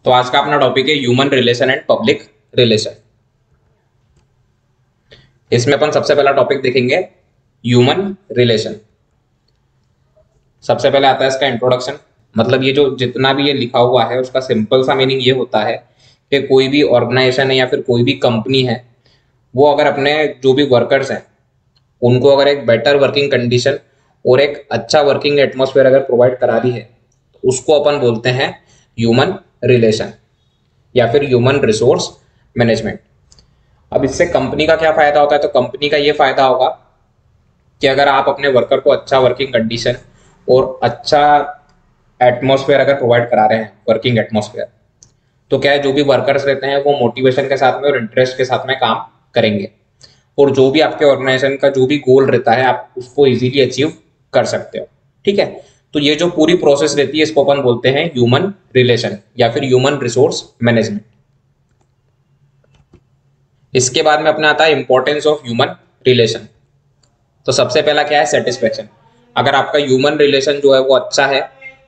तो आज का अपना टॉपिक है human relation and public relation. इसमें अपन सबसे पहला टॉपिक देखेंगे ह्यूमन रिलेशन। सबसे पहले आता है इसका इंट्रोडक्शन। मतलब ये जो जितना भी ये लिखा हुआ है उसका सिंपल सा मीनिंग ये होता है कि कोई भी ऑर्गेनाइजेशन है या फिर कोई भी कंपनी है, वो अगर अपने जो भी वर्कर्स हैं उनको अगर एक बेटर वर्किंग कंडीशन और एक अच्छा वर्किंग एटमॉस्फेयर अगर प्रोवाइड करा दी है तो उसको अपन बोलते हैं ह्यूमन रिलेशन या फिर ह्यूमन रिसोर्स मैनेजमेंट। अब इससे कंपनी का क्या फायदा होता है? तो कंपनी का ये फायदा होगा कि अगर आप अपने वर्कर को अच्छा वर्किंग कंडीशन और अच्छा एटमॉस्फेयर अगर प्रोवाइड करा रहे हैं, वर्किंग एटमॉस्फेयर, तो क्या है, जो भी वर्कर्स रहते हैं वो मोटिवेशन के साथ में और इंटरेस्ट के साथ में काम करेंगे और जो भी आपके ऑर्गेनाइजेशन का जो भी गोल रहता है आप उसको इजीली अचीव कर सकते हो। ठीक है, तो ये जो पूरी प्रोसेस रहती है इसको अपन बोलते हैं ह्यूमन रिलेशन या फिर ह्यूमन रिसोर्स मैनेजमेंट। इसके बाद में अपना आता है इंपॉर्टेंस ऑफ ह्यूमन रिलेशन। तो सबसे पहला क्या है? सेटिस्फेक्शन। अगर आपका ह्यूमन रिलेशन जो है वो अच्छा है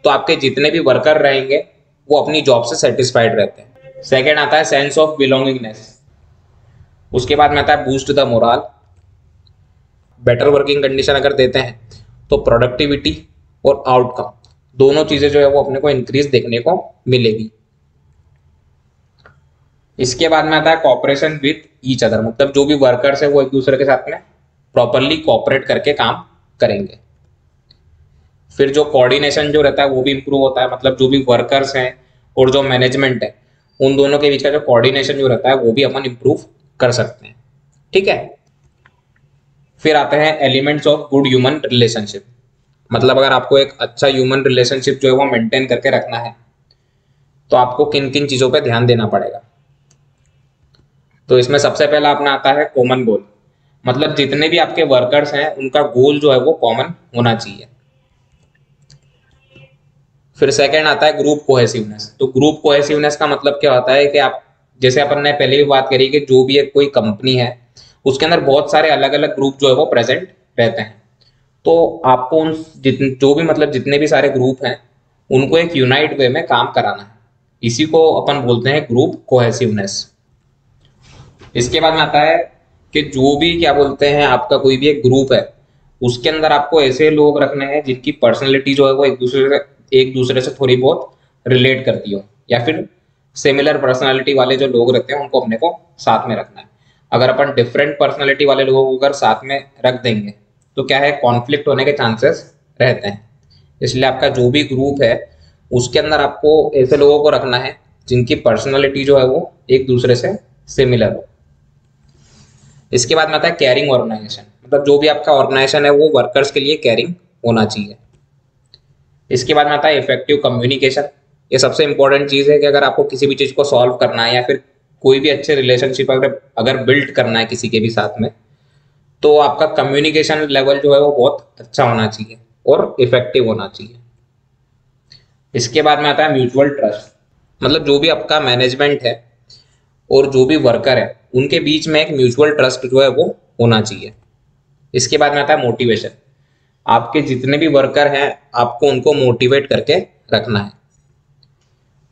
तो आपके जितने भी वर्कर रहेंगे वो अपनी जॉब से सेटिस्फाइड रहते हैं। सेकेंड आता है सेंस ऑफ बिलोंगिंगनेस। उसके बाद में आता है boost the moral. Better working condition अगर देते हैं तो प्रोडक्टिविटी और आउटकम दोनों चीजें जो है वो अपने को इंक्रीज देखने को मिलेगी। इसके बाद में आता है कॉपरेशन विथ ईच अदर। मतलब जो भी वर्कर्स है वो एक दूसरे के साथ में प्रॉपरली कॉपरेट करके काम करेंगे। फिर जो कोऑर्डिनेशन जो रहता है वो भी इंप्रूव होता है। मतलब जो भी वर्कर्स हैं और जो मैनेजमेंट है उन दोनों के बीच का जो कोऑर्डिनेशन जो रहता है वो भी अपन इंप्रूव कर सकते हैं। ठीक है, फिर आते हैं elements of good human relationship. मतलब अगर आपको एक अच्छा ह्यूमन रिलेशनशिप जो है वो मेंटेन करके रखना है तो आपको किन किन चीजों पर ध्यान देना पड़ेगा। तो इसमें सबसे पहला अपना आता है कॉमन गोल। मतलब जितने भी आपके वर्कर्स हैं उनका गोल जो है वो कॉमन होना चाहिए। फिर सेकंड आता है ग्रुप कोहेसिवनेस। तो ग्रुप कोहेसिवनेस का मतलब क्या होता है कि आप, जैसे अपन ने पहले भी बात करी कि जो भी एक कोई कंपनी है उसके अंदर बहुत सारे अलग अलग ग्रुप जो है वो प्रेजेंट रहते हैं, तो आपको उन जो भी मतलब जितने भी सारे ग्रुप हैं उनको एक यूनाइट वे में काम कराना है। इसी को अपन बोलते हैं ग्रुप कोहेसिवनेस। इसके बाद में आता है कि जो भी क्या बोलते हैं आपका कोई भी एक ग्रुप है उसके अंदर आपको ऐसे लोग रखने हैं जिनकी पर्सनैलिटी जो है वो एक दूसरे से थोड़ी बहुत रिलेट करती हो या फिर सिमिलर पर्सनालिटी वाले जो लोग रहते हैं उनको अपने को साथ में रखना है। अगर अपन डिफरेंट पर्सनालिटी वाले लोगों को अगर साथ में रख देंगे तो क्या है, कॉन्फ्लिक्ट होने के चांसेस रहते हैं। इसलिए आपका जो भी ग्रुप है उसके अंदर आपको ऐसे लोगों को रखना है जिनकी पर्सनालिटी जो है वो एक दूसरे से सिमिलर हो। इसके बाद में आता है केयरिंग ऑर्गेनाइजेशन। मतलब जो भी आपका ऑर्गेनाइजेशन है वो वर्कर्स के लिए केयरिंग होना चाहिए। इसके बाद में आता है इफेक्टिव कम्युनिकेशन। ये सबसे इंपॉर्टेंट चीज़ है कि अगर आपको किसी भी चीज़ को सॉल्व करना है या फिर कोई भी अच्छे रिलेशनशिप अगर बिल्ड करना है किसी के भी साथ में, तो आपका कम्युनिकेशन लेवल जो है वो बहुत अच्छा होना चाहिए और इफेक्टिव होना चाहिए। इसके बाद में आता है म्यूचुअल ट्रस्ट। मतलब जो भी आपका मैनेजमेंट है और जो भी वर्कर है उनके बीच में एक म्यूचुअल ट्रस्ट जो है वो होना चाहिए। इसके बाद में आता है मोटिवेशन। आपके जितने भी वर्कर हैं आपको उनको मोटिवेट करके रखना है।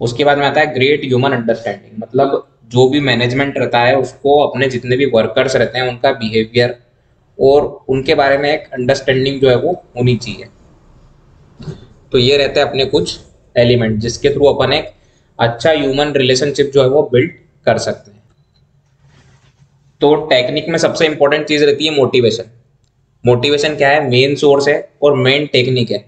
उसके बाद में आता है ग्रेट ह्यूमन अंडरस्टैंडिंग। मतलब जो भी मैनेजमेंट रहता है उसको अपने जितने भी वर्कर्स रहते हैं उनका बिहेवियर और उनके बारे में एक अंडरस्टैंडिंग जो है वो होनी चाहिए। तो ये रहते हैं अपने कुछ एलिमेंट जिसके थ्रू अपन एक अच्छा ह्यूमन रिलेशनशिप जो है वो बिल्ड कर सकते हैं। तो टेक्निक में सबसे इंपॉर्टेंट चीज रहती है मोटिवेशन। मोटिवेशन क्या है? मेन सोर्स है और मेन टेक्निक है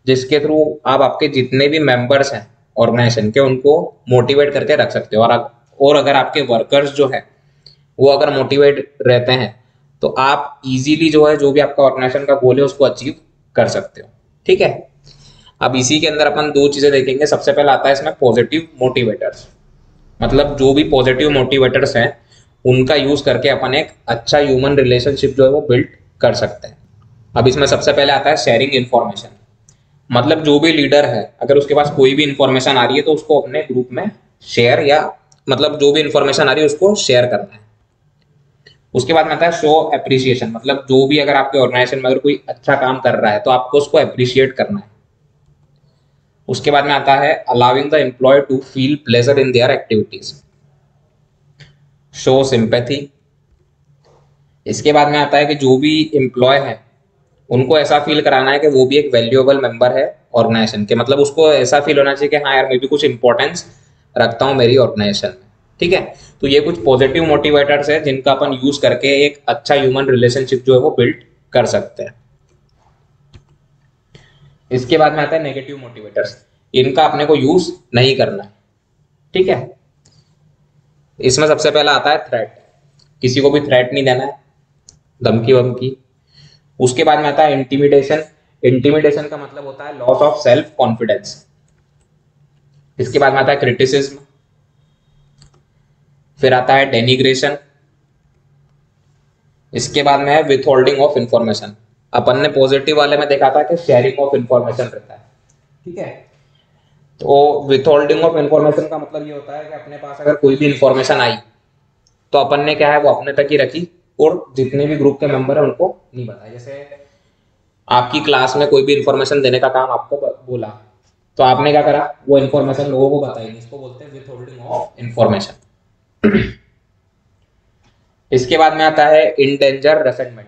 जिसके थ्रू आप आपके जितने भी मेंबर्स हैं ऑर्गेनाइजेशन के उनको मोटिवेट करके रख सकते हो। और अगर आपके वर्कर्स जो है वो अगर मोटिवेट रहते हैं तो आप इजीली जो है जो भी आपका ऑर्गेनाइजेशन का गोल है उसको अचीव कर सकते हो। ठीक है, अब इसी के अंदर अपन दो चीजें देखेंगे। सबसे पहला आता है इसमें पॉजिटिव मोटिवेटर्स। मतलब जो भी पॉजिटिव मोटिवेटर्स हैं उनका यूज करके अपन एक अच्छा ह्यूमन रिलेशनशिप जो है वो बिल्ड कर सकते हैं। अब इसमें सबसे पहले आता है शेयरिंग इन्फॉर्मेशन। मतलब जो भी लीडर है अगर उसके पास कोई भी इंफॉर्मेशन आ रही है तो उसको अपने ग्रुप में शेयर या मतलब जो भी इंफॉर्मेशन आ रही है उसको शेयर करना है। उसके बाद में आता है शो एप्रिसिएशन। मतलब जो भी अगर आपके ऑर्गेनाइजेशन में अगर कोई अच्छा काम कर रहा है तो आपको उसको अप्रिशिएट करना है। उसके बाद में आता है allowing the employee to feel pleasure in their activities, show sympathy. इसके बाद में आता है कि जो भी एम्प्लॉय है उनको ऐसा फील कराना है कि वो भी एक वैल्यूएबल मेंबर है ऑर्गेनाइजेशन के, मतलब उसको ऐसा फील होना चाहिए कि हाँ यार मैं भी कुछ इंपॉर्टेंस रखता हूँ मेरी ऑर्गेनाइजेशन में। ठीक है, तो ये कुछ पॉजिटिव मोटिवेटर्स है जिनका अपन यूज करके एक अच्छा ह्यूमन रिलेशनशिप जो है वो बिल्ड कर सकते हैं। इसके बाद में आता है नेगेटिव मोटिवेटर्स, इनका अपने को यूज नहीं करना है। ठीक है, इसमें सबसे पहला आता है थ्रेट, किसी को भी थ्रेट नहीं देना है, धमकी वमकी। उसके बाद में आता है इंटिमिडेशन, इंटिमिडेशन का मतलब होता है लॉस ऑफ सेल्फ कॉन्फिडेंस। इसके बाद में आता है क्रिटिसिज्म, फिर आता है डेनिग्रेशन। इसके बाद में है विथहोल्डिंग ऑफ इंफॉर्मेशन, अपन ने पॉजिटिव वाले में देखा था कि शेयरिंग ऑफ इंफॉर्मेशन रहता है। ठीक है, तो विथहोल्डिंग ऑफ इंफॉर्मेशन का मतलब ये होता है कि अपने पास अगर कोई भी इंफॉर्मेशन आई तो अपन ने क्या है वो अपने तक ही रखी और जितने भी ग्रुप के मेंबर है उनको नहीं बताया। जैसे आपकी क्लास में कोई भी इंफॉर्मेशन देने का काम आपको बोला तो आपने क्या करा, वो इंफॉर्मेशन लोगों को बताई नहीं, इसको बोलते हैं विथहोल्डिंग ऑफ इंफॉर्मेशन। इसके बाद में आता है इंडेंजर रेसेंटमेंट,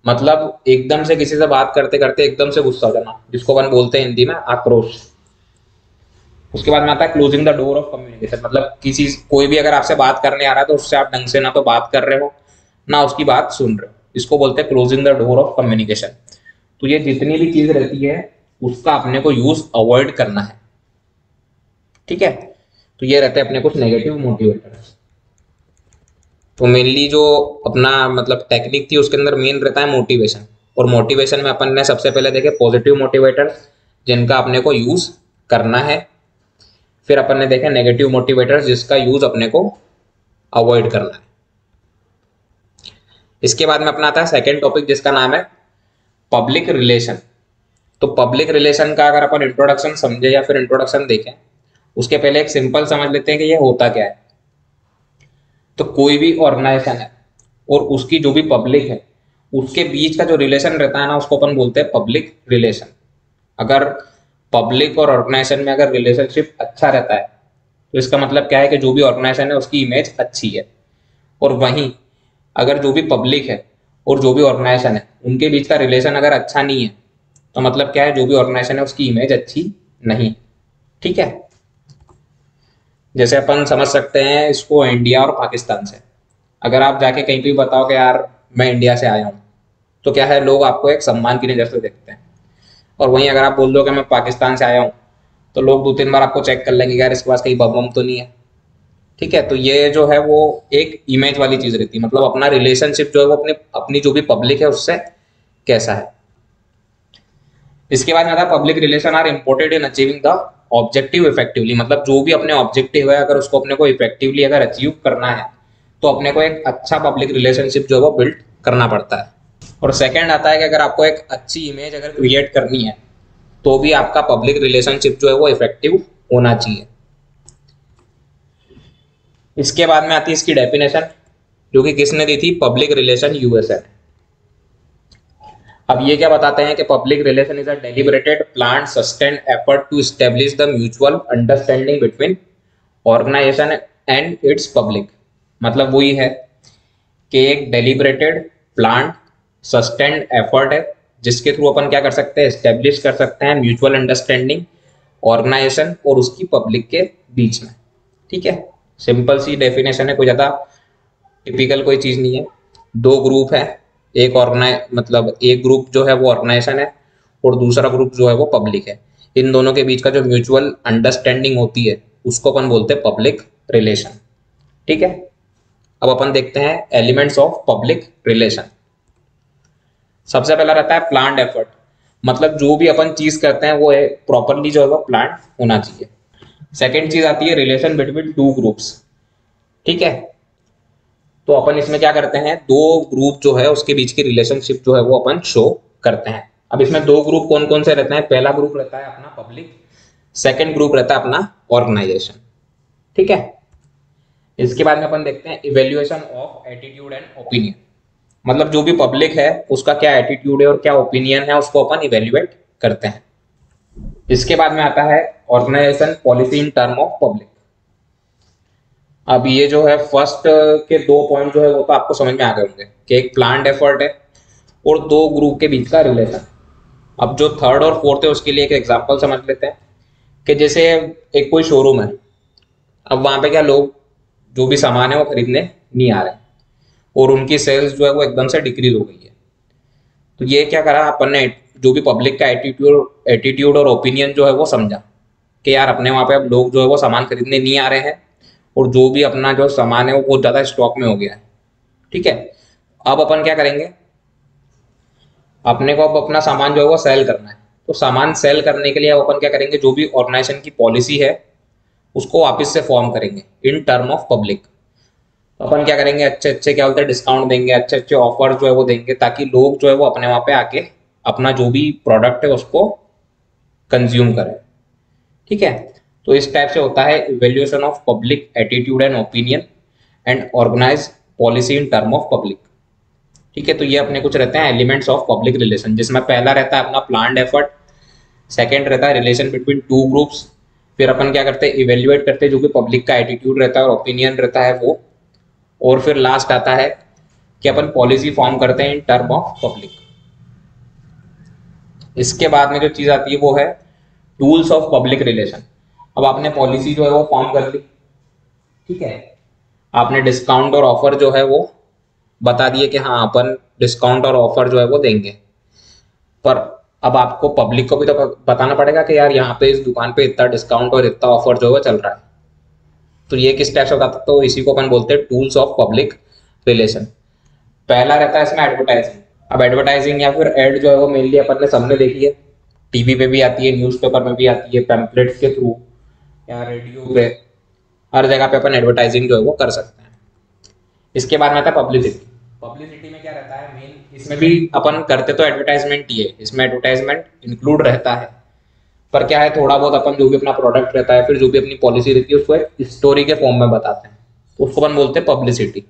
मतलब एकदम से किसी से बात करते करते एकदम से गुस्सा हो जाना, जिसको अपन बोलते हैं हिंदी में आक्रोश। उसके बाद में आता है closing the door of communication, मतलब किसी कोई भी अगर आपसे बात करने आ रहा है तो उससे आप ढंग से ना तो बात कर रहे हो ना उसकी बात सुन रहे हो, इसको बोलते हैं closing the door of communication. तो ये जितनी भी चीज रहती है उसका अपने को यूज अवॉइड करना है। ठीक है, तो ये रहते हैं अपने कुछ नेगेटिव मोटिवेटर्स। तो मेनली जो अपना मतलब टेक्निक थी उसके अंदर मेन रहता है मोटिवेशन, और मोटिवेशन में अपन ने सबसे पहले देखे पॉजिटिव मोटिवेटर्स जिनका अपने को यूज करना है, फिर अपन ने देखे नेगेटिव मोटिवेटर्स जिसका यूज अपने को अवॉइड करना है। इसके बाद में अपना आता है सेकेंड टॉपिक जिसका नाम है पब्लिक रिलेशन। तो पब्लिक रिलेशन का अगर अपन इंट्रोडक्शन समझे या फिर इंट्रोडक्शन देखें उसके पहले एक सिंपल समझ लेते हैं कि ये होता क्या है। तो कोई भी ऑर्गेनाइजेशन है और उसकी जो भी पब्लिक है उसके बीच का जो रिलेशन रहता है ना उसको अपन बोलते हैं पब्लिक रिलेशन। अगर पब्लिक और ऑर्गेनाइजेशन में अगर रिलेशनशिप अच्छा रहता है तो इसका मतलब क्या है कि जो भी ऑर्गेनाइजेशन है उसकी इमेज अच्छी है, और वहीं अगर जो भी पब्लिक है और जो भी ऑर्गेनाइजेशन है उनके बीच का रिलेशन अगर अच्छा नहीं है तो मतलब क्या है, जो भी ऑर्गेनाइजेशन है उसकी इमेज अच्छी नहीं। ठीक है, जैसे अपन समझ सकते हैं इसको इंडिया और पाकिस्तान से। अगर आप जाके कहीं भी बताओ कि यार मैं इंडिया से आया हूँ तो क्या है, लोग आपको एक सम्मान की नज़र से देखते हैं, और वहीं अगर आप बोल दो कि मैं पाकिस्तान से आया हूँ तो लोग 2-3 बार आपको चेक कर लेंगे यार इसके पास कहीं बम तो नहीं है। ठीक है, तो ये जो है वो एक इमेज वाली चीज रहती है, मतलब अपना रिलेशनशिप जो है वो अपनी अपनी जो भी पब्लिक है उससे कैसा है। इसके बाद में आता है public relation are important in achieving the objective effectively, मतलब जो भी अपने ऑब्जेक्टिव है अगर उसको अपने को इफेक्टिवली अगर अचीव करना है तो अपने को एक अच्छा पब्लिक रिलेशनशिप जो है वो बिल्ड करना पड़ता है। और सेकेंड आता है कि अगर आपको एक अच्छी इमेज अगर क्रिएट करनी है तो भी आपका पब्लिक रिलेशनशिप जो है वो इफेक्टिव होना चाहिए। इसके बाद में आती है इसकी डेफिनेशन जो कि किसने दी थी, पब्लिक रिलेशन यूएसए। अब ये क्या बताते हैं कि public relation is a deliberated planned sustained effort to establish the mutual understanding between organisation and its public. मतलब वही है कि एक डेलिबरेटेड प्लान्ड सस्टेन्ड एफर्ट है जिसके थ्रू अपन क्या कर सकते हैं, एस्टेब्लिश कर सकते हैं म्यूचुअल अंडरस्टैंडिंग ऑर्गेनाइजेशन और उसकी पब्लिक के बीच में। ठीक है, सिंपल सी डेफिनेशन है, कोई ज़्यादा टिपिकल कोई चीज़ नहीं है। दो ग्रुप है, एक मतलब एक ग्रुप जो है वो ऑर्गेनाइजेशन है और दूसरा ग्रुप जो है वो पब्लिक है। इन दोनों के बीच का जो म्यूचुअल अंडरस्टैंडिंग होती है उसको अपन बोलते हैं पब्लिक रिलेशन। ठीक है, अब अपन देखते हैं एलिमेंट्स ऑफ पब्लिक रिलेशन। सबसे पहला रहता है प्लान्ड एफर्ट, मतलब जो भी अपन चीज करते हैं वो प्रॉपरली जो है वो प्लान्ड होना चाहिए। सेकेंड चीज आती है रिलेशन बिटवीन टू ग्रुप्स। ठीक है, तो अपन इसमें क्या करते हैं, दो ग्रुप जो है उसके बीच की रिलेशनशिप जो है वो अपन शो करते हैं। अब इसमें दो ग्रुप कौन कौन से रहते हैं, पहला ग्रुप रहता है अपना पब्लिक, सेकेंड ग्रुप रहता है अपना ऑर्गेनाइजेशन। ठीक है, इसके बाद में अपन देखते हैं evaluation of attitude and opinion, मतलब जो भी पब्लिक है उसका क्या एटीट्यूड है और क्या ओपिनियन है उसको अपन इवेल्युएट करते हैं। इसके बाद में आता है organisation policy in term of public. अब ये जो है फर्स्ट के 2 पॉइंट जो है वो तो आपको समझ में आ गए होंगे कि एक प्लान्ड एफर्ट है और दो ग्रुप के बीच का रिलेशन। अब जो थर्ड और फोर्थ है उसके लिए एक एग्जांपल समझ लेते हैं कि जैसे एक कोई शोरूम है, अब वहां पे क्या लोग जो भी सामान है वो खरीदने नहीं आ रहे और उनकी सेल्स जो है वो एकदम से डिक्रीज हो गई है। तो ये क्या करा अपन ने, जो भी पब्लिक का एटीट्यूड और ओपिनियन जो है वो समझा कि यार अपने वहाँ पे अब लोग जो है वो सामान खरीदने नहीं आ रहे हैं और जो भी अपना जो सामान है वो बहुत ज़्यादा स्टॉक में हो गया है। ठीक है, अब अपन क्या करेंगे, अपने को अब अपना सामान जो है वो सेल करना है। तो सामान सेल करने के लिए अब अपन क्या करेंगे, जो भी ऑर्गेनाइजेशन की पॉलिसी है उसको वापस से फॉर्म करेंगे इन टर्म ऑफ पब्लिक। अपन क्या करेंगे, अच्छे अच्छे क्या बोलते हैं डिस्काउंट देंगे, अच्छे अच्छे ऑफर जो है वो देंगे ताकि लोग जो है वो अपने वहाँ पे आके अपना जो भी प्रोडक्ट है उसको कंज्यूम करें। ठीक है, तो इस टाइप से होता है evaluation of public attitude and opinion and organise policy in term of public. ठीक है, तो ये अपने कुछ रहते हैं एलिमेंट्स ऑफ पब्लिक रिलेशन, जिसमें पहला रहता है अपना प्लान्ड एफर्ट, सेकेंड रहता है रिलेशन बिटवीन टू ग्रुप्स, फिर अपन क्या करते हैं इवेल्युएट करते हैं जो भी पब्लिक का एटीट्यूड रहता है और ओपिनियन रहता है वो, और फिर लास्ट आता है कि अपन पॉलिसी फॉर्म करते हैं इन टर्म ऑफ पब्लिक। इसके बाद में जो चीज आती है वो है टूल्स ऑफ पब्लिक रिलेशन। अब आपने पॉलिसी जो है वो फॉर्म कर ली, ठीक है, आपने डिस्काउंट और ऑफर जो है वो बता दिए कि हाँ अपन डिस्काउंट और ऑफर जो है वो देंगे, पर अब आपको पब्लिक को भी तो बताना पड़ेगा कि यार यहाँ पे इस दुकान पे इतना डिस्काउंट और इतना ऑफर जो है वो चल रहा है। तो ये किस टाइप से होता है, तो इसी को अपन बोलते हैं टूल्स ऑफ पब्लिक रिलेशन। पहला रहता है इसमें एडवर्टाइजिंग। अब एडवर्टाइजिंग या फिर एड जो है वो मेनली अपन ने सबने देखी है, टीवी पे भी आती है, न्यूज़पेपर में भी आती है, पैम्पलेट्स के थ्रू या रेडियो पे, हर जगह पे अपन एडवर्टाइजिंग जो है वो कर सकते हैं। इसके बाद में आता है पब्लिसिटी। पब्लिसिटी में क्या रहता है मेन, इसमें भी अपन करते तो एडवर्टाइजमेंट ही है, इसमें एडवर्टाइजमेंट इंक्लूड रहता है, पर क्या है थोड़ा बहुत अपन जो भी अपना प्रोडक्ट रहता है फिर जो भी अपनी पॉलिसी रहती है उसको एक स्टोरी के फॉर्म में बताते हैं, तो उसको अपन बोलते हैं पब्लिसिटी।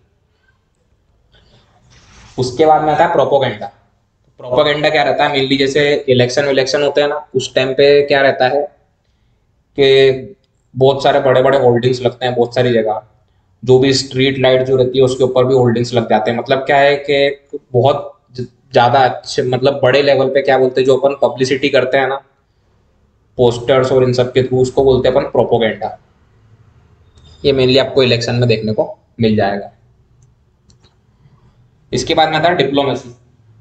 उसके बाद में आता है प्रोपोगेंडा। प्रोपोगेंडा क्या रहता है मेनली, जैसे इलेक्शन होते हैं ना, उस टाइम पे क्या रहता है कि बहुत सारे बड़े बड़े होल्डिंग्स लगते हैं बहुत सारी जगह, जो भी स्ट्रीट लाइट जो रहती है उसके ऊपर भी होल्डिंग्स लग जाते हैं। मतलब क्या है कि बहुत ज्यादा अच्छे मतलब बड़े लेवल पे क्या बोलते हैं जो अपन पब्लिसिटी करते हैं ना पोस्टर्स और इन सब के थ्रू, उसको बोलते हैं अपन प्रोपोगेंडा। ये मेनली आपको इलेक्शन में देखने को मिल जाएगा। इसके बाद में आता है डिप्लोमेसी।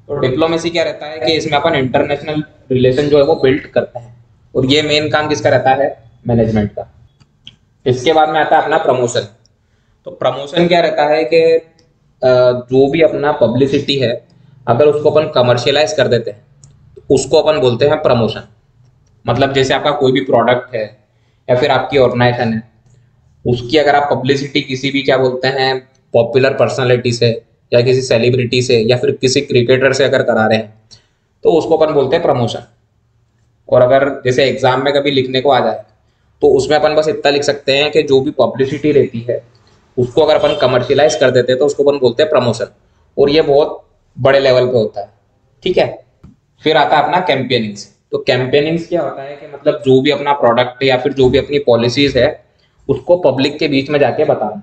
तो डिप्लोमेसी क्या रहता है कि इसमें अपन इंटरनेशनल रिलेशन जो है वो बिल्ड करते हैं, और ये मेन काम किसका रहता है, मैनेजमेंट का। इसके बाद में आता है अपना प्रमोशन। तो प्रमोशन क्या रहता है कि जो भी अपना पब्लिसिटी है अगर उसको अपन कमर्शियलाइज कर देते हैं तो उसको अपन बोलते हैं प्रमोशन। मतलब जैसे आपका कोई भी प्रोडक्ट है या फिर आपकी ऑर्गेनाइजेशन है, उसकी अगर आप पब्लिसिटी किसी भी क्या बोलते हैं पॉपुलर पर्सनालिटी से या किसी सेलिब्रिटी से या फिर किसी क्रिकेटर से अगर करा रहे हैं तो उसको अपन बोलते हैं प्रमोशन। और अगर जैसे एग्जाम में कभी लिखने को आ जाए तो उसमें अपन बस इतना लिख सकते हैं कि जो भी पब्लिसिटी रहती है उसको अगर अपन कमर्शियलाइज कर देते हैं तो उसको अपन बोलते हैं प्रमोशन, और ये बहुत बड़े लेवल पे होता है। ठीक है, फिर आता है अपना कैंपेनिंग्स। तो कैंपेनिंग्स क्या होता है कि मतलब जो भी अपना प्रोडक्ट है या फिर जो भी अपनी पॉलिसीज है उसको पब्लिक के बीच में जाके बताना।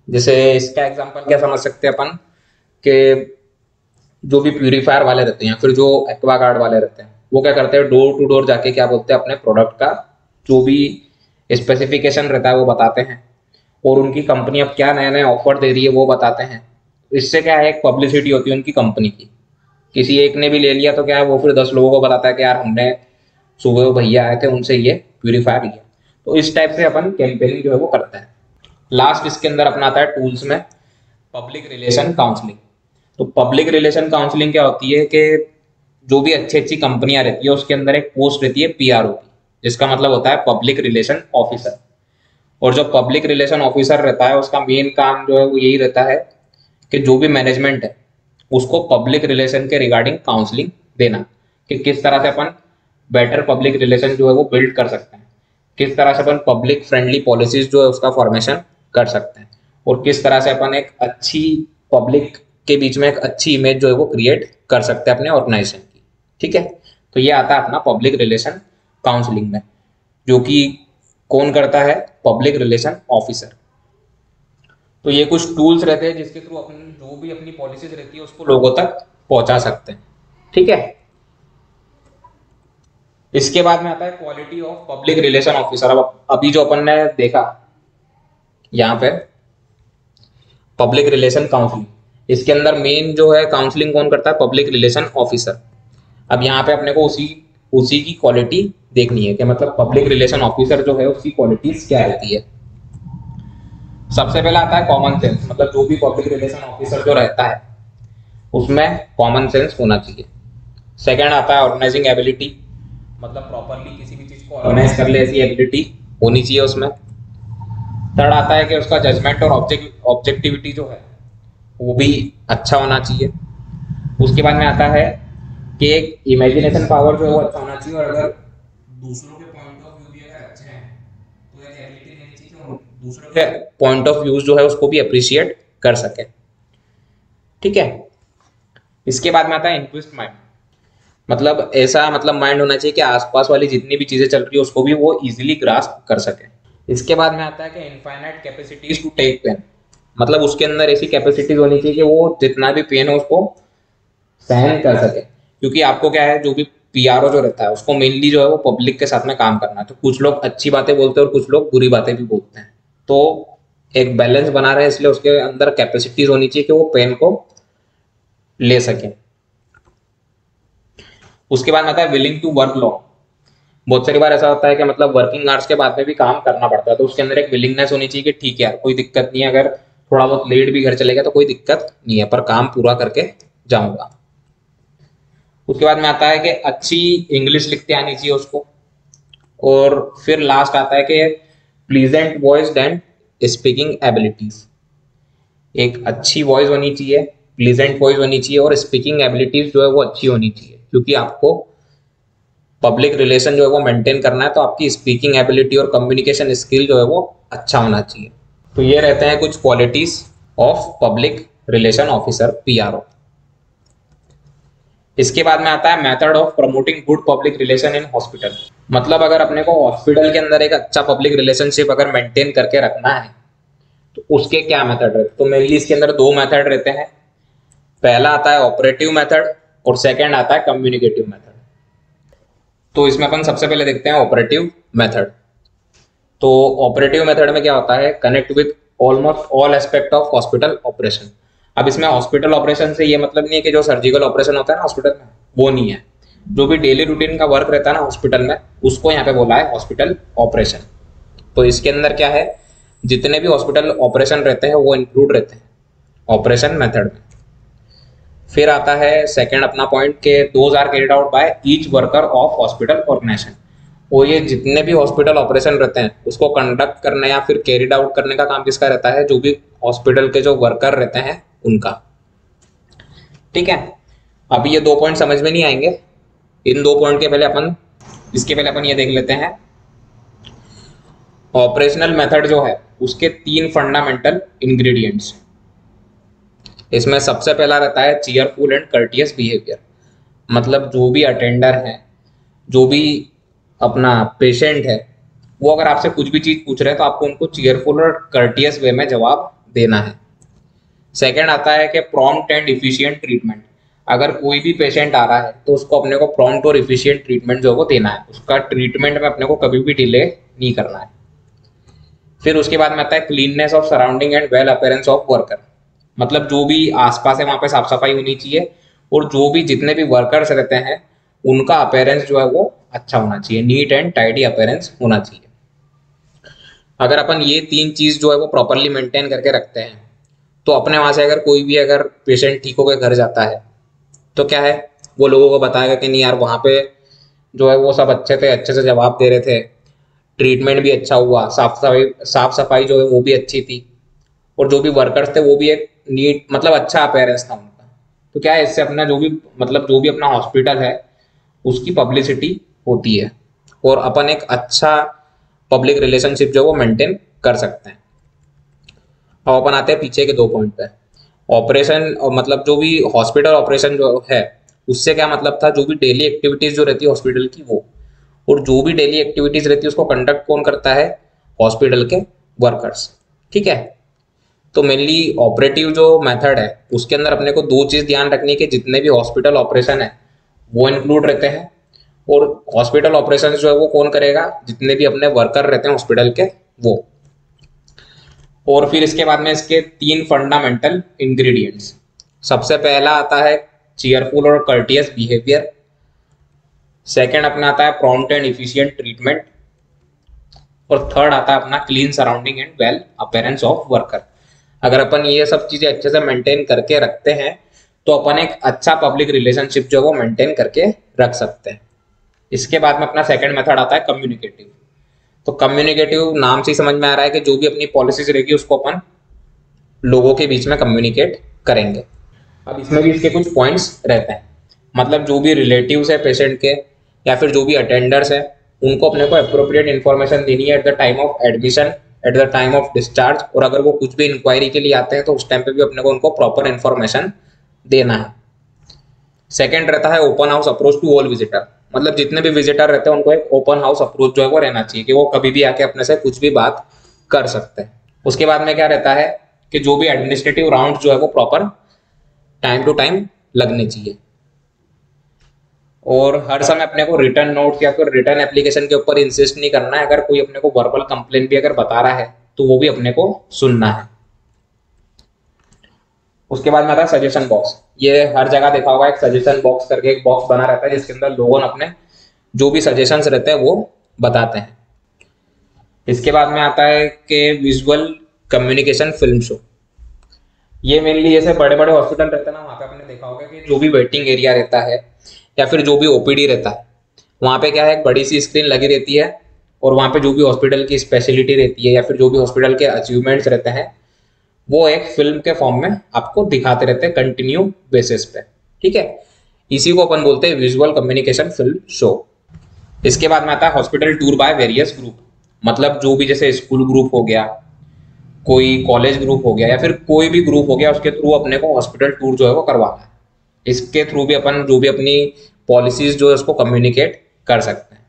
जैसे इसका एग्जांपल क्या समझ सकते हैं अपन कि जो भी प्यूरीफायर वाले रहते हैं या फिर जो एक्वागार्ड वाले रहते हैं वो क्या करते हैं डोर टू डोर जाके क्या बोलते हैं अपने प्रोडक्ट का जो भी स्पेसिफिकेशन रहता है वो बताते हैं, और उनकी कंपनी अब क्या नए नए ऑफर दे रही है वो बताते हैं। इससे क्या है एक पब्लिसिटी होती है उनकी कंपनी की। किसी एक ने भी ले लिया तो क्या है वो फिर 10 लोगों को बताता है कि यार हमने सुबह वो भैया आए थे उनसे ये प्यूरीफायर लिया। तो इस टाइप से अपन कैंपेनिंग जो है वो करते हैं। लास्ट इसके अंदर अपना आता है टूल्स में पब्लिक रिलेशन काउंसलिंग। तो पब्लिक रिलेशन काउंसलिंग क्या होती है कि जो भी अच्छी अच्छी कंपनियां रहती है उसके अंदर एक पोस्ट रहती है पीआरओ की, जिसका मतलब होता है पब्लिक रिलेशन ऑफिसर। और जो पब्लिक रिलेशन ऑफिसर रहता है उसका मेन काम जो है वो यही रहता है कि जो भी मैनेजमेंट है उसको पब्लिक रिलेशन के रिगार्डिंग काउंसलिंग देना कि किस तरह से अपन बेटर पब्लिक रिलेशन जो है वो बिल्ड कर सकते हैं, किस तरह से अपन पब्लिक फ्रेंडली पॉलिसीज जो है उसका फॉर्मेशन कर सकते हैं, और किस तरह से अपन एक अच्छी पब्लिक के बीच में एक अच्छी इमेज जो है वो क्रिएट कर सकते हैं अपने ऑर्गेनाइजेशन की। ठीक है, तो ये आता है अपना पब्लिक रिलेशन काउंसलिंग में। जो कि कौन करता है, पब्लिक रिलेशन ऑफिसर। तो ये कुछ टूल्स रहते हैं जिसके थ्रू अपन जो भी अपनी पॉलिसीज रहती है उसको लोगों तक पहुंचा सकते हैं। ठीक है, इसके बाद में आता है quality of public relation officer. अब अभी जो अपन ने देखा यहाँ पे पब्लिक रिलेशन काउंसलिंग, इसके अंदर मेन जो है काउंसलिंग कौन करता है, पब्लिक रिलेशन ऑफिसर। अब यहाँ पे अपने को उसी उसी की क्वालिटी देखनी है कि मतलब पब्लिक रिलेशन ऑफिसर जो है उसकी क्वालिटीज क्या रहती है। सबसे पहला आता है कॉमन सेंस, मतलब जो भी पब्लिक रिलेशन ऑफिसर जो रहता है उसमें कॉमन सेंस होना चाहिए। सेकंड आता है ऑर्गेनाइजिंग एबिलिटी, मतलब प्रॉपरली किसी भी चीज को ऑर्गेनाइज कर ले ऐसी एबिलिटी होनी चाहिए उसमें। थर्ड आता है कि उसका जजमेंट और ऑब्जेक्टिविटी जो है वो भी अच्छा होना चाहिए। उसके बाद में आता है कि एक इमेजिनेशन पावर जो है वो अच्छा होना चाहिए, और अगर दूसरों के पॉइंट ऑफ व्यू भी अगर अच्छे हैं तो एक एबिलिटी रहनी चाहिए और दूसरों के पॉइंट ऑफ व्यू जो है उसको भी अप्रिशिएट कर सके। ठीक है, इसके बाद में आता है इंक्विस्ट माइंड, मतलब ऐसा मतलब माइंड होना चाहिए कि आसपास वाली जितनी भी चीजें चल रही है उसको भी वो इजीली ग्रास्प कर सके। इसके बाद में आता है कि infinite capacities to take pain, मतलब उसके अंदर ऐसी कैपेसिटीज होनी चाहिए कि वो जितना भी पेन है उसको सहन कर सके। क्योंकि आपको क्या है, जो भी पीआरओ जो रहता है उसको मेनली जो है वो पब्लिक के साथ में काम करना है, तो कुछ लोग अच्छी बातें बोलते हैं और कुछ लोग बुरी बातें भी बोलते हैं, तो एक बैलेंस बना रहे, इसलिए उसके अंदर कैपेसिटीज होनी चाहिए कि वो पेन को ले सके। उसके बाद आता है विलिंग टू वर्क लॉन्ग, बहुत सारी बार ऐसा होता है कि मतलब वर्किंग आवर्स के बाद में भी काम करना पड़ता है, तो उसके अंदर एक विलिंगनेस होनी चाहिए कि ठीक है यार कोई दिक्कत नहीं है, अगर थोड़ा बहुत लेट भी घर चलेगा तो कोई दिक्कत नहीं है, पर काम पूरा करके जाऊंगा। उसके बाद में आता है कि अच्छी इंग्लिश लिखते आनी चाहिए उसको। और फिर लास्ट आता है कि pleasant voice and speaking abilities, एक अच्छी वॉइस होनी चाहिए, प्लीजेंट वॉइस होनी चाहिए और स्पीकिंग एबिलिटीज जो है वो अच्छी होनी चाहिए, क्योंकि आपको पब्लिक रिलेशन जो है वो मेंटेन करना है, तो आपकी स्पीकिंग एबिलिटी और कम्युनिकेशन स्किल जो है वो अच्छा होना चाहिए। तो ये रहते हैं कुछ qualities of public relation officer, PRO. इसके बाद में आता है method of promoting good public relation in hospital, मतलब अगर अपने को हॉस्पिटल के अंदर एक अच्छा पब्लिक रिलेशनशिप अगर मेंटेन करके रखना है तो उसके क्या मेथड रहते हैं। तो मेनली इसके अंदर दो मेथड रहते हैं, पहला आता है ऑपरेटिव मेथड और सेकंड आता है कम्युनिकेटिव मेथड। तो इसमें अपन सबसे पहले देखते हैं ऑपरेटिव मेथड। तो ऑपरेटिव मेथड में क्या होता है, connect with almost all aspect of hospital operation. अब इसमें हॉस्पिटल ऑपरेशन से ये मतलब नहीं है कि जो सर्जिकल ऑपरेशन होता है ना हॉस्पिटल में वो नहीं है, जो भी डेली रूटीन का वर्क रहता है ना हॉस्पिटल में उसको यहाँ पे बोला है हॉस्पिटल ऑपरेशन। तो इसके अंदर क्या है, जितने भी हॉस्पिटल ऑपरेशन रहते हैं वो इंक्लूड रहते हैं ऑपरेशन मेथड में। फिर आता है सेकंड अपना पॉइंट के those are carried out by each worker of hospital organisation, और ये जितने भी हॉस्पिटल ऑपरेशन रहते हैं उसको कंडक्ट करने या फिर कैरिड आउट करने का काम किसका रहता है, जो भी हॉस्पिटल के जो वर्कर रहते हैं उनका। ठीक है, अभी ये दो पॉइंट समझ में नहीं आएंगे, इन दो पॉइंट के पहले अपन इसके पहले अपन ये देख लेते हैं ऑपरेशनल मेथड जो है उसके तीन फंडामेंटल इंग्रेडिएंट्स। इसमें सबसे पहला रहता है चीयरफुल एंड कर्टियस बिहेवियर, मतलब जो भी अटेंडर है, जो भी अपना पेशेंट है, वो अगर आपसे कुछ भी चीज पूछ रहे हैं तो आपको उनको चीयरफुल और कर्टियस वे में जवाब देना है। सेकंड आता है कि प्रॉम्प्ट एंड इफिशिएंट ट्रीटमेंट, अगर कोई भी पेशेंट आ रहा है तो उसको अपने को प्रॉम्प्ट और इफिशिएंट ट्रीटमेंट जो है वो देना है, उसका ट्रीटमेंट में अपने को कभी भी डिले नहीं करना है। फिर उसके बाद में आता है cleanness of surrounding and well appearance of worker, मतलब जो भी आसपास है वहां पे साफ सफाई होनी चाहिए और जो भी जितने भी वर्कर्स रहते हैं उनका अपीयरेंस जो है वो अच्छा होना चाहिए, नीट एंड टाइडी अपीयरेंस होना चाहिए। अगर अपन ये तीन चीज जो है वो प्रॉपरली मेंटेन करके रखते हैं तो अपने वहां से अगर कोई भी अगर पेशेंट ठीक होकर घर जाता है तो क्या है, वो लोगों को बताएगा कि नहीं यार वहां पे जो है वो सब अच्छे थे, अच्छे से जवाब दे रहे थे, ट्रीटमेंट भी अच्छा हुआ, साफ सफाई जो है वो भी अच्छी थी, और जो भी वर्कर्स थे वो भी एक नीट मतलब अच्छा अपीयरेंस था उनका। तो क्या है, इससे अपना जो भी मतलब जो भी अपना हॉस्पिटल है उसकी पब्लिसिटी होती है और अपन एक अच्छा पब्लिक रिलेशनशिप जो है वो मेंटेन कर सकते हैं। अब अपन आते हैं पीछे के दो पॉइंट पे। ऑपरेशन मतलब जो भी हॉस्पिटल ऑपरेशन जो है उससे क्या मतलब था, जो भी डेली एक्टिविटीज जो रहती है हॉस्पिटल की वो, और जो भी डेली एक्टिविटीज रहती है उसको कंडक्ट कौन करता है, हॉस्पिटल के वर्कर्स। ठीक है, तो मेनली ऑपरेटिव जो मेथड है उसके अंदर अपने को दो चीज ध्यान रखनी है कि जितने भी हॉस्पिटल ऑपरेशन है वो इंक्लूड रहते हैं, और हॉस्पिटल ऑपरेशन जो है वो कौन करेगा, जितने भी अपने वर्कर रहते हैं हॉस्पिटल के वो। और फिर इसके बाद में इसके 3 फंडामेंटल इंग्रेडिएंट्स। सबसे पहला आता है चीयरफुल और कर्टियस बिहेवियर। सेकंड अपना आता है प्रॉम्प्ट एंड इफिशिएंट ट्रीटमेंट। और थर्ड आता है अपना clean surrounding and well appearance of worker. अगर अपन ये सब चीजें अच्छे से मेंटेन करके रखते हैं तो अपन एक अच्छा पब्लिक रिलेशनशिप जो है वो मेंटेन करके रख सकते हैं। इसके बाद में अपना सेकंड मेथड आता है कम्युनिकेटिव। तो कम्युनिकेटिव नाम से ही समझ में आ रहा है कि जो भी अपनी पॉलिसीज रहेगी उसको अपन लोगों के बीच में कम्युनिकेट करेंगे। अब इसमें भी इसके कुछ पॉइंट्स रहते हैं, मतलब जो भी रिलेटिव्स है पेशेंट के या फिर जो भी अटेंडर्स है उनको अपने को अप्रोप्रिएट इन्फॉर्मेशन देनी है at the time of admission, at the time of discharge, और अगर वो कुछ भी इंक्वायरी के लिए आते हैं तो उस टाइम पे भी अपने को उनको प्रॉपर इन्फॉर्मेशन देना है। सेकंड रहता है open house approach to all visitor, मतलब जितने भी विजिटर रहते हैं उनको एक ओपन हाउस अप्रोच जो है वो रहना चाहिए कि वो कभी भी आके अपने से कुछ भी बात कर सकते हैं। उसके बाद में क्या रहता है कि जो भी एडमिनिस्ट्रेटिव राउंड जो है वो प्रॉपर टाइम टू टाइम लगने चाहिए, और हर समय अपने को रिटर्न नोट या फिर रिटर्न एप्लीकेशन के ऊपर इंसिस्ट नहीं करना है। अगर कोई अपने को वर्बल कंप्लेन भी अगर बता रहा है तो वो भी अपने को सुनना है। उसके बाद में आता है सजेशन बॉक्स। ये हर जगह देखा होगा, एक सजेशन बॉक्स करके एक बॉक्स बना रहता है जिसके अंदर लोगों ने अपने जो भी सजेशंस रहते हैं वो बताते हैं। इसके बाद में आता है कि विजुअल कम्युनिकेशन फिल्म शो। ये मेनली जैसे बड़े बड़े हॉस्पिटल रहते हैं ना, वहाँ पे आपने देखा होगा कि जो भी वेटिंग एरिया रहता है या फिर जो भी ओपीडी रहता है वहाँ पे क्या है, एक बड़ी सी स्क्रीन लगी रहती है, और वहाँ पे जो भी हॉस्पिटल की स्पेशलिटी रहती है या फिर जो भी हॉस्पिटल के अचीवमेंट्स रहते हैं वो एक फिल्म के फॉर्म में आपको दिखाते रहते हैं कंटिन्यू बेसिस पे। ठीक है, इसी को अपन बोलते हैं विजुअल कम्युनिकेशन फिल्म शो। इसके बाद में आता है hospital tour by various group, मतलब जो भी जैसे स्कूल ग्रुप हो गया, कोई कॉलेज ग्रुप हो गया या फिर कोई भी ग्रुप हो गया, उसके थ्रू अपने को हॉस्पिटल टूर जो है वो करवाना है। इसके थ्रू भी अपन जो भी अपनी पॉलिसीज जो है उसको कम्युनिकेट कर सकते हैं।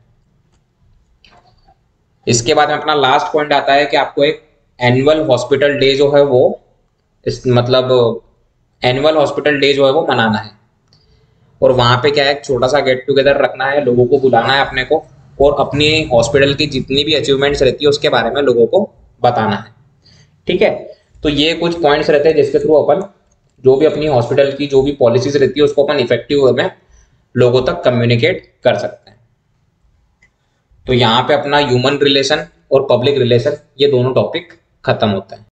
इसके बाद में अपना लास्ट पॉइंट आता है कि आपको एक एनुअल हॉस्पिटल डे जो है वो मतलब एनुअल हॉस्पिटल डे जो है वो मनाना है, और वहां पे क्या है, एक छोटा सा गेट टुगेदर रखना है, लोगों को बुलाना है अपने को, और अपनी हॉस्पिटल की जितनी भी अचीवमेंट्स रहती है उसके बारे में लोगों को बताना है। ठीक है, तो ये कुछ पॉइंट्स रहते हैं जिसके थ्रू अपन जो भी अपनी हॉस्पिटल की जो भी पॉलिसीज रहती है उसको अपन इफेक्टिव वे में लोगों तक कम्युनिकेट कर सकते हैं। तो यहाँ पे अपना ह्यूमन रिलेशन और पब्लिक रिलेशन ये दोनों टॉपिक खत्म होते हैं।